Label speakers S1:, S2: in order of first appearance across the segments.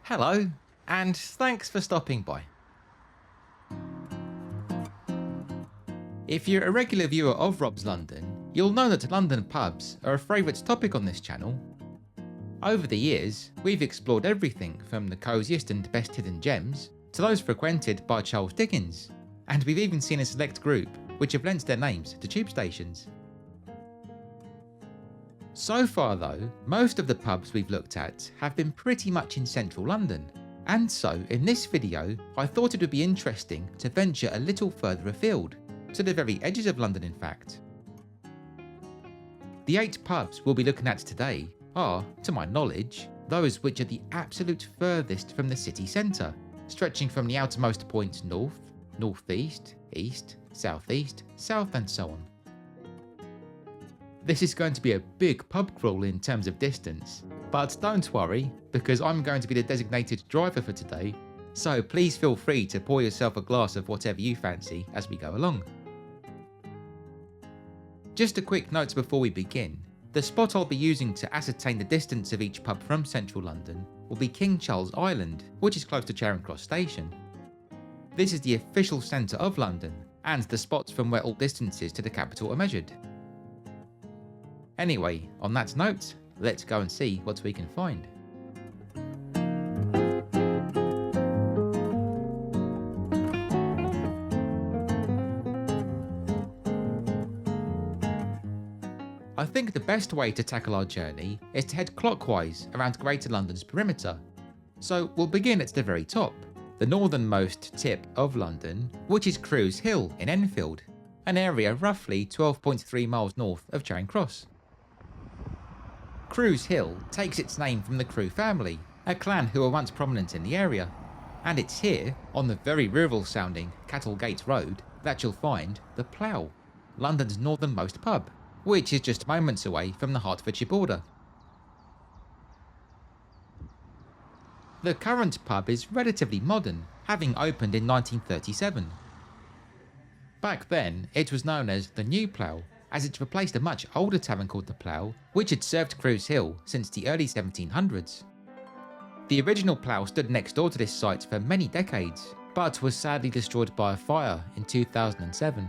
S1: Hello, and thanks for stopping by. If you're a regular viewer of Robslondon, you'll know that London pubs are a favourite topic on this channel. Over the years, we've explored everything from the cosiest and best hidden gems to those frequented by Charles Dickens, and we've even seen a select group which have lent their names to tube stations. So far though, most of the pubs we've looked at have been pretty much in central London, and so in this video I thought it would be interesting to venture a little further afield, to the very edges of London in fact. The 8 pubs we'll be looking at today are, to my knowledge, those which are the absolute furthest from the city centre, stretching from the outermost point north, northeast, east, southeast, south and so on. This is going to be a big pub crawl in terms of distance, but don't worry, because I'm going to be the designated driver for today, so please feel free to pour yourself a glass of whatever you fancy as we go along. Just a quick note before we begin, the spot I'll be using to ascertain the distance of each pub from central London will be King Charles Island, which is close to Charing Cross Station. This is the official centre of London, and the spot from where all distances to the capital are measured. Anyway, on that note, let's go and see what we can find. I think the best way to tackle our journey is to head clockwise around Greater London's perimeter. So we'll begin at the very top, the northernmost tip of London, which is Crews Hill in Enfield, an area roughly 12.3 miles north of Charing Cross. Crews Hill takes its name from the Crew family, a clan who were once prominent in the area, and it's here, on the very rural sounding Cattlegate Road, that you'll find the Plough, London's northernmost pub, which is just moments away from the Hertfordshire border. The current pub is relatively modern, having opened in 1937. Back then, it was known as the New Plough, as it replaced a much older tavern called the Plough, which had served Crews Hill since the early 1700s. The original Plough stood next door to this site for many decades, but was sadly destroyed by a fire in 2007.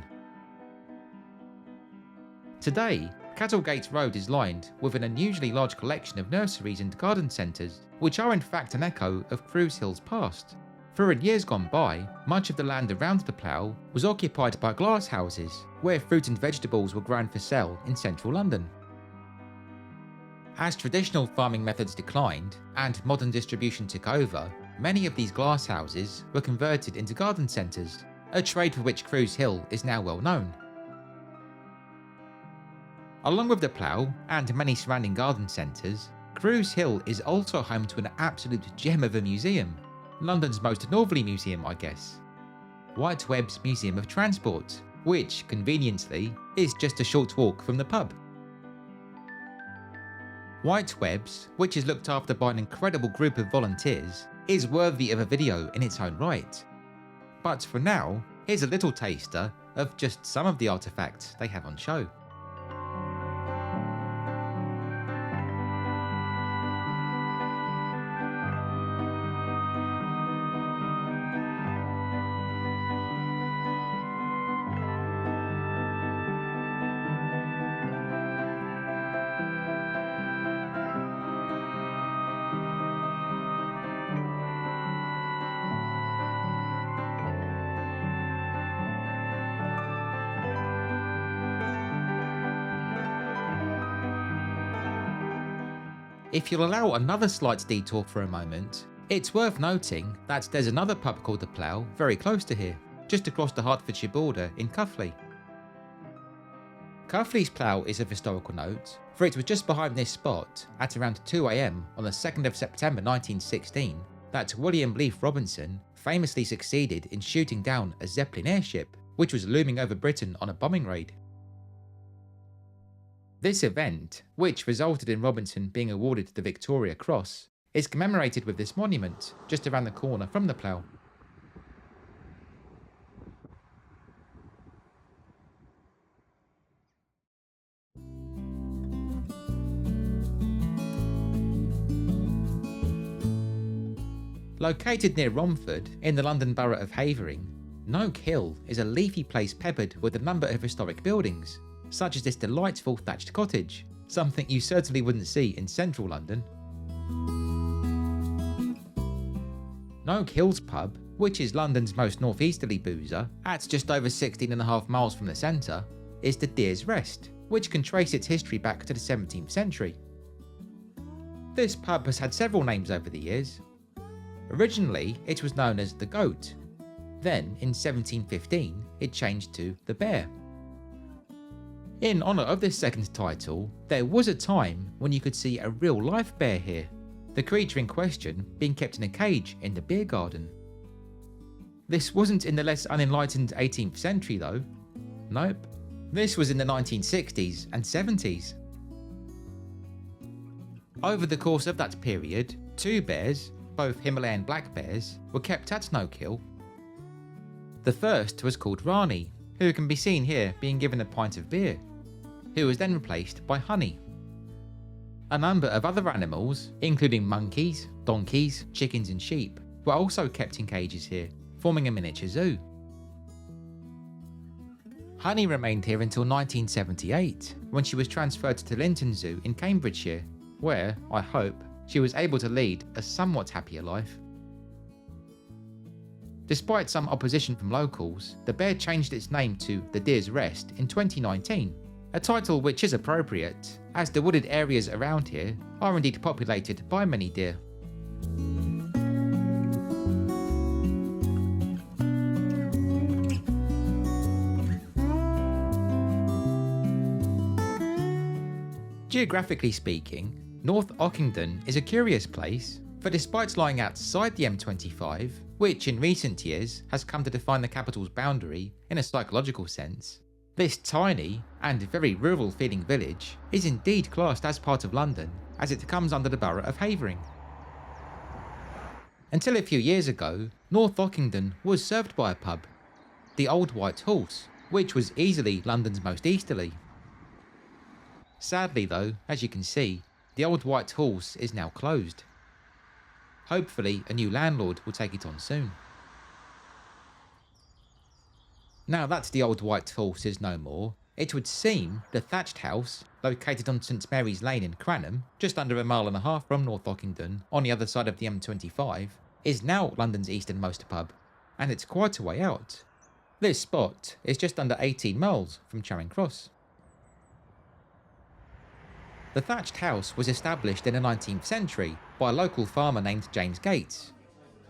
S1: Today, Cattlegate Road is lined with an unusually large collection of nurseries and garden centres, which are in fact an echo of Crews Hill's past. For in years gone by, much of the land around the Plough was occupied by glass houses, where fruit and vegetables were grown for sale in central London. As traditional farming methods declined and modern distribution took over, many of these glass houses were converted into garden centres, a trade for which Crews Hill is now well known. Along with the Plough and many surrounding garden centres, Crews Hill is also home to an absolute gem of a museum, London's most northerly museum I guess, Whitewebb's Museum of Transport, which, conveniently, is just a short walk from the pub. Whitewebb's, which is looked after by an incredible group of volunteers, is worthy of a video in its own right. But for now, here's a little taster of just some of the artefacts they have on show. If you'll allow another slight detour for a moment, it's worth noting that there's another pub called the Plough very close to here, just across the Hertfordshire border in Cuffley. Cuffley's Plough is of historical note, for it was just behind this spot, at around 2 AM on the 2nd of September 1916, that William Leaf Robinson famously succeeded in shooting down a Zeppelin airship, which was looming over Britain on a bombing raid. This event, which resulted in Robinson being awarded the Victoria Cross, is commemorated with this monument just around the corner from the Plough. Located near Romford in the London borough of Havering, Noak Hill is a leafy place peppered with a number of historic buildings, such as this delightful thatched cottage, something you certainly wouldn't see in central London. Noak Hill's pub, which is London's most northeasterly boozer, at just over 16.5 miles from the centre, is the Deer's Rest, which can trace its history back to the 17th century. This pub has had several names over the years. Originally, it was known as the Goat. Then, in 1715, it changed to the Bear. In honour of this second title, there was a time when you could see a real-life bear here, the creature in question being kept in a cage in the beer garden. This wasn't in the less unenlightened 18th century though. Nope. This was in the 1960s and 70s. Over the course of that period, 2 bears, both Himalayan black bears, were kept at Noak Hill. The first was called Rani, who can be seen here being given a pint of beer, who was then replaced by Honey. A number of other animals, including monkeys, donkeys, chickens and sheep, were also kept in cages here, forming a miniature zoo. Honey remained here until 1978, when she was transferred to Linton Zoo in Cambridgeshire, where, I hope, she was able to lead a somewhat happier life. Despite some opposition from locals, the bear changed its name to the Deer's Rest in 2019, a title which is appropriate, as the wooded areas around here are indeed populated by many deer. Geographically speaking, North Ockington is a curious place, for despite lying outside the M25, which in recent years has come to define the capital's boundary in a psychological sense, this tiny and very rural feeling village is indeed classed as part of London, as it comes under the borough of Havering. Until a few years ago, North Ockington was served by a pub, the Old White Horse, which was easily London's most easterly. Sadly though, as you can see, the Old White Horse is now closed. Hopefully a new landlord will take it on soon. Now that the Old White Horse is no more, it would seem the Thatched house, located on St Mary's Lane in Cranham, just under 1.5 miles from North Ockington, on the other side of the M25, is now London's easternmost pub, and it's quite a way out. This spot is just under 18 miles from Charing Cross. The thatched house was established in the 19th century by a local farmer named James Gates.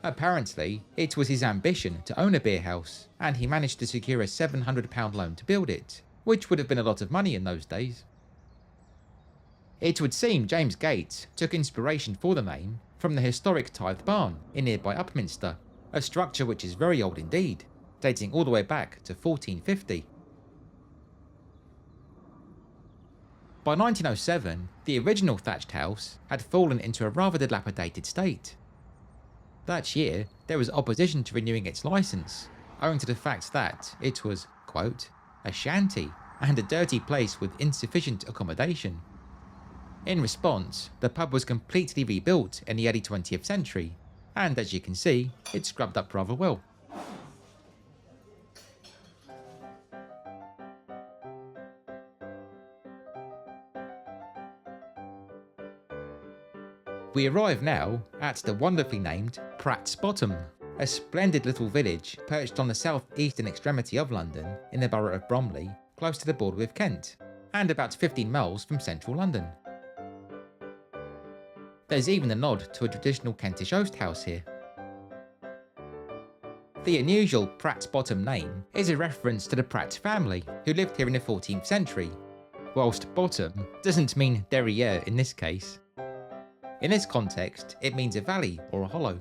S1: Apparently, it was his ambition to own a beer house, and he managed to secure a £700 loan to build it, which would have been a lot of money in those days. It would seem James Gates took inspiration for the name from the historic Tithe Barn in nearby Upminster, a structure which is very old indeed, dating all the way back to 1450. By 1907, the original thatched house had fallen into a rather dilapidated state. That year, there was opposition to renewing its licence, owing to the fact that it was, quote, a shanty and a dirty place with insufficient accommodation. In response, the pub was completely rebuilt in the early 20th century, and as you can see, it scrubbed up rather well. We arrive now at the wonderfully named Pratts Bottom, a splendid little village perched on the south-eastern extremity of London in the borough of Bromley, close to the border with Kent, and about 15 miles from central London. There's even a nod to a traditional Kentish oast house here. The unusual Pratts Bottom name is a reference to the Pratt family, who lived here in the 14th century, whilst bottom doesn't mean derriere in this case. In this context, it means a valley or a hollow.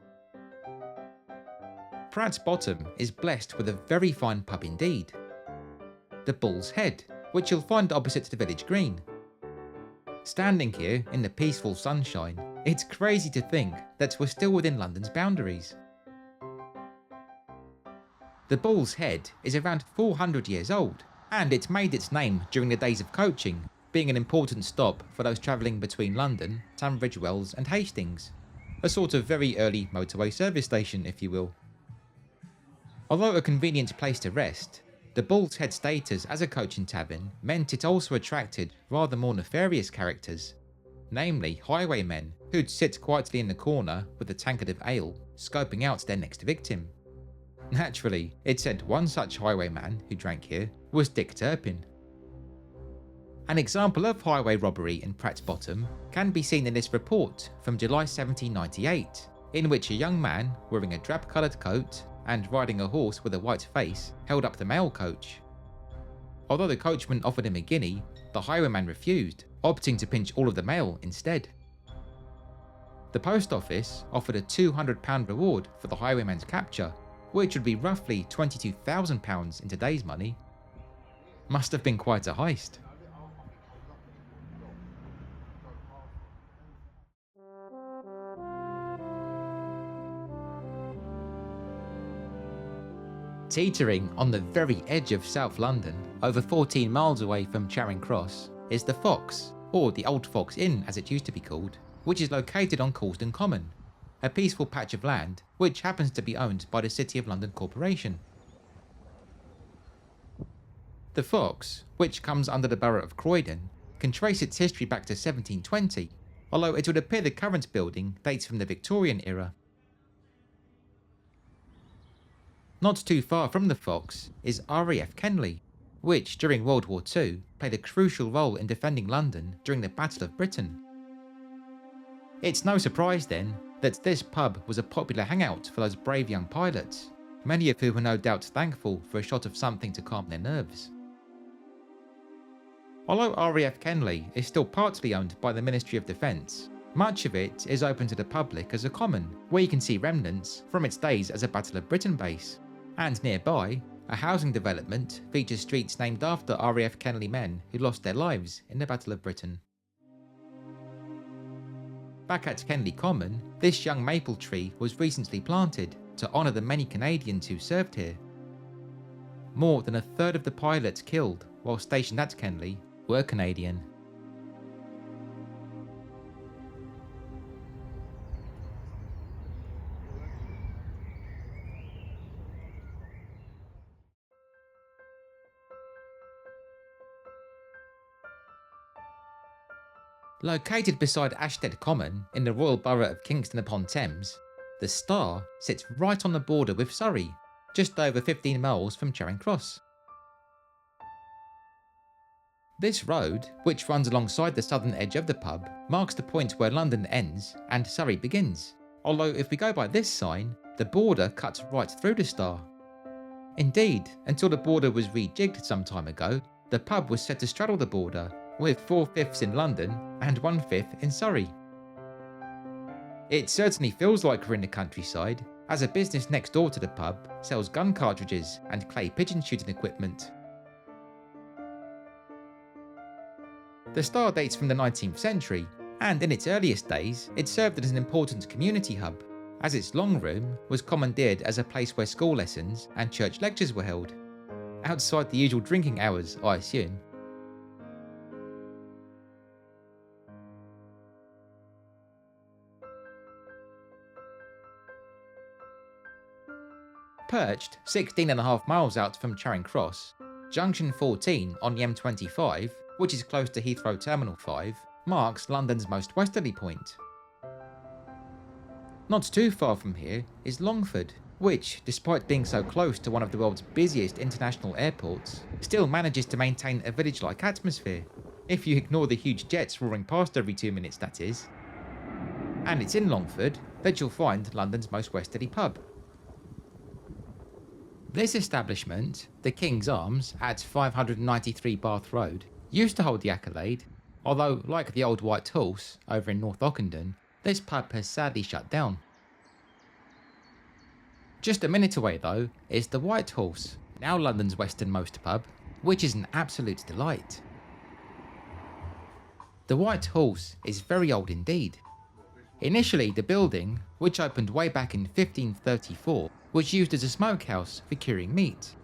S1: Pratts Bottom is blessed with a very fine pub indeed. The Bull's Head, which you'll find opposite the village green. Standing here in the peaceful sunshine, it's crazy to think that we're still within London's boundaries. The Bull's Head is around 400 years old, and it made its name during the days of coaching, being an important stop for those travelling between London, Tunbridge Wells and Hastings. a sort of very early motorway service station, if you will. Although a convenient place to rest, the Bull's Head status as a coaching tavern meant it also attracted rather more nefarious characters, namely highwaymen who'd sit quietly in the corner with a tankard of ale, scoping out their next victim. Naturally, it said one such highwayman who drank here was Dick Turpin. An example of highway robbery in Pratts Bottom can be seen in this report from July 1798, in which a young man wearing a drab-coloured coat and riding a horse with a white face held up the mail coach. Although the coachman offered him a guinea, the highwayman refused, opting to pinch all of the mail instead. The post office offered a £200 reward for the highwayman's capture, which would be roughly £22,000 in today's money. Must have been quite a heist. Teetering on the very edge of South London, over 14 miles away from Charing Cross, is the Fox, or the Old Fox Inn as it used to be called, which is located on Kingston Common, a peaceful patch of land which happens to be owned by the City of London Corporation. The Fox, which comes under the borough of Croydon, can trace its history back to 1720, although it would appear the current building dates from the Victorian era. Not too far from the Fox is RAF Kenley, which during World War II played a crucial role in defending London during the Battle of Britain. It's no surprise then that this pub was a popular hangout for those brave young pilots, many of whom were no doubt thankful for a shot of something to calm their nerves. Although RAF Kenley is still partly owned by the Ministry of Defence, much of it is open to the public as a common, where you can see remnants from its days as a Battle of Britain base. And nearby, a housing development features streets named after RAF Kenley men who lost their lives in the Battle of Britain. Back at Kenley Common, this young maple tree was recently planted to honour the many Canadians who served here. More than a third of the pilots killed while stationed at Kenley were Canadian. Located beside Ashstead Common in the Royal Borough of Kingston upon Thames, the Star sits right on the border with Surrey, just over 15 miles from Charing Cross. This road, which runs alongside the southern edge of the pub, marks the point where London ends and Surrey begins, although if we go by this sign, the border cuts right through the Star. Indeed, until the border was rejigged some time ago, the pub was set to straddle the border, with 4/5 in London and 1/5 in Surrey. It certainly feels like we're in the countryside, as a business next door to the pub sells gun cartridges and clay pigeon shooting equipment. The Star dates from the 19th century, and in its earliest days it served as an important community hub, as its long room was commandeered as a place where school lessons and church lectures were held. Outside the usual drinking hours, I assume. Perched 16.5 miles out from Charing Cross, Junction 14 on the M25, which is close to Heathrow Terminal 5, marks London's most westerly point. Not too far from here is Longford, which, despite being so close to one of the world's busiest international airports, still manages to maintain a village-like atmosphere, if you ignore the huge jets roaring past every 2 minutes, that is. And it's in Longford that you'll find London's most westerly pub. This establishment, the King's Arms at 593 Bath Road, used to hold the accolade, although like the old White Horse over in North Ockendon, this pub has sadly shut down. Just a minute away though is the White Horse, now London's westernmost pub, which is an absolute delight. The White Horse is very old indeed. Initially the building, which opened way back in 1534, was used as a smokehouse for curing meat.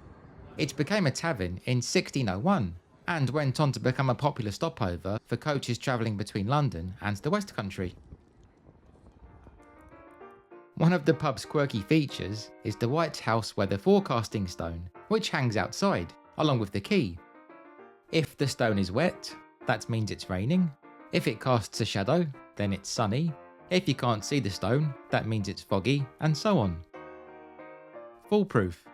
S1: It became a tavern in 1601 and went on to become a popular stopover for coaches travelling between London and the West Country. One of the pub's quirky features is the white house weather forecasting stone, which hangs outside, along with the key. If the stone is wet, that means it's raining. If it casts a shadow, then it's sunny. If you can't see the stone, that means it's foggy, and so on. Foolproof.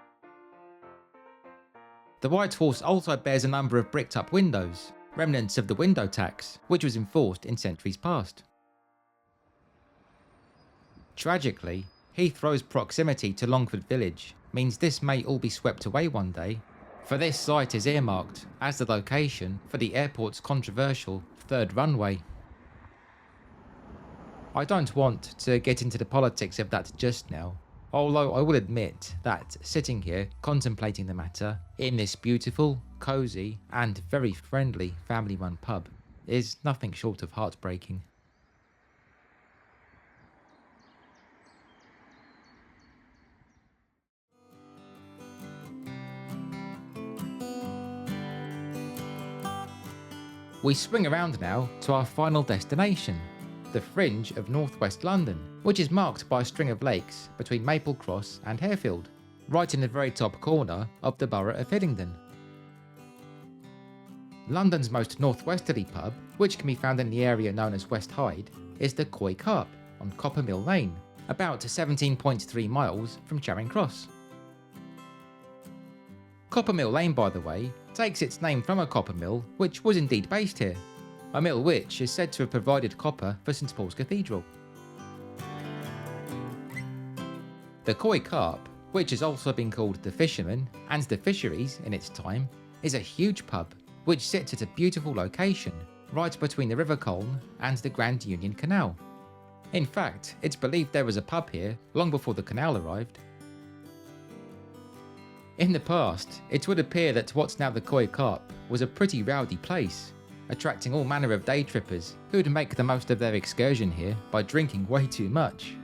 S1: The White Horse also bears a number of bricked up windows, remnants of the window tax, which was enforced in centuries past. Tragically, Heathrow's proximity to Longford Village means this may all be swept away one day, for this site is earmarked as the location for the airport's controversial third runway. I don't want to get into the politics of that just now, although I will admit that sitting here contemplating the matter in this beautiful, cosy and very friendly family-run pub is nothing short of heartbreaking. We swing around now to our final destination, the fringe of northwest London, which is marked by a string of lakes between Maple Cross and Harefield, right in the very top corner of the borough of Hillingdon. London's most northwesterly pub, which can be found in the area known as West Hyde, is the Carp on Copper Mill Lane, about 17.3 miles from Charing Cross. Copper Mill Lane, by the way, takes its name from a copper mill which was indeed based here, a mill which is said to have provided copper for St Paul's Cathedral. The Carp, which has also been called the Fisherman and the Fisheries in its time, is a huge pub which sits at a beautiful location right between the River Colne and the Grand Union Canal. In fact, it's believed there was a pub here long before the canal arrived. In the past, it would appear that what's now the Carp was a pretty rowdy place, attracting all manner of day trippers who'd make the most of their excursion here by drinking way too much.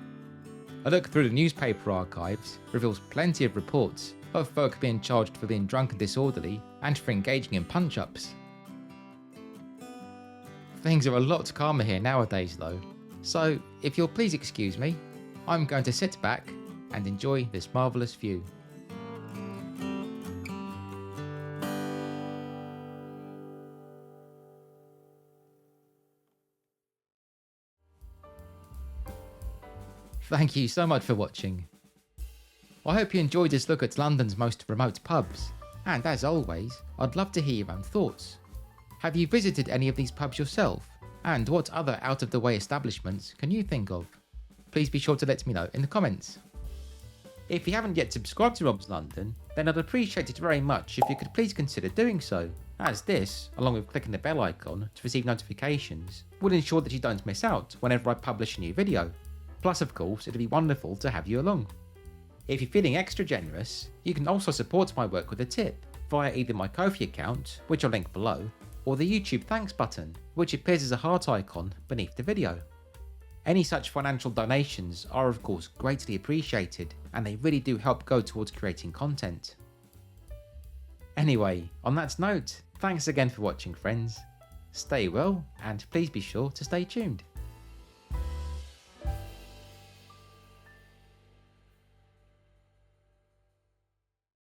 S1: A look through the newspaper archives reveals plenty of reports of folk being charged for being drunk and disorderly and for engaging in punch-ups. Things are a lot calmer here nowadays though, so if you'll please excuse me, I'm going to sit back and enjoy this marvellous view. Thank you so much for watching. I hope you enjoyed this look at London's most remote pubs, and as always, I'd love to hear your own thoughts. Have you visited any of these pubs yourself? And what other out-of-the-way establishments can you think of? Please be sure to let me know in the comments. If you haven't yet subscribed to Robslondon, then I'd appreciate it very much if you could please consider doing so, as this, along with clicking the bell icon to receive notifications, will ensure that you don't miss out whenever I publish a new video. Plus, of course, it'd be wonderful to have you along. If you're feeling extra generous, you can also support my work with a tip via either my Ko-fi account, which I'll link below, or the YouTube thanks button, which appears as a heart icon beneath the video. Any such financial donations are of course greatly appreciated, and they really do help go towards creating content. Anyway, on that note, thanks again for watching friends. Stay well, and please be sure to stay tuned.